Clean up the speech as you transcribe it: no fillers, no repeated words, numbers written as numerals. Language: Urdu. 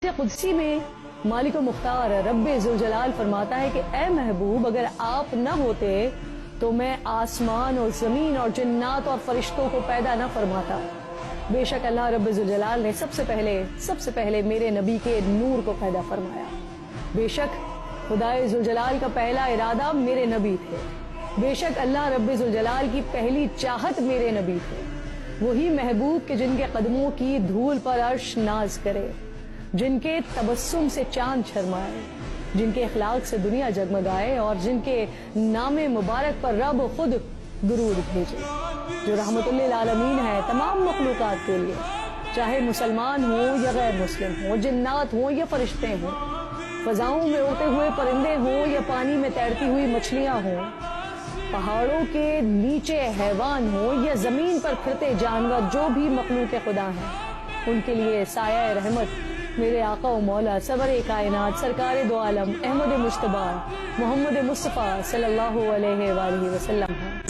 قدسی میں مالک و مختار رب ذوالجلال فرماتا ہے کہ اے محبوب، اگر آپ نہ ہوتے تو میں آسمان اور زمین اور جنات اور فرشتوں کو پیدا نہ فرماتا۔ بے شک اللہ رب ذوالجلال نے سب سے پہلے میرے نبی کے نور کو پیدا فرمایا۔ بے شک خدائے ذوالجلال کا پہلا ارادہ میرے نبی تھے۔ بے شک اللہ رب ذوالجلال کی پہلی چاہت میرے نبی تھے۔ وہی محبوب کہ جن کے قدموں کی دھول پر عرش ناز کرے، جن کے تبسم سے چاند شرمائے، جن کے اخلاق سے دنیا جگمگائے، اور جن کے نام مبارک پر رب خود درود بھیجے، جو رحمت للعالمین ہے تمام مخلوقات کے لیے، چاہے مسلمان ہوں یا غیر مسلم ہوں، جنات ہوں یا فرشتے ہوں، فضاؤں میں اڑتے ہوئے پرندے ہوں یا پانی میں تیرتی ہوئی مچھلیاں ہوں، پہاڑوں کے نیچے حیوان ہوں یا زمین پر پھرتے جانور، جو بھی مخلوق خدا ہیں، ان کے لیے سایہ رحمت میرے آقا و مولا سرور کائنات سرکار دو عالم احمد مجتبی محمد مصطفیٰ صلی اللہ علیہ وآلہ وسلم ہے۔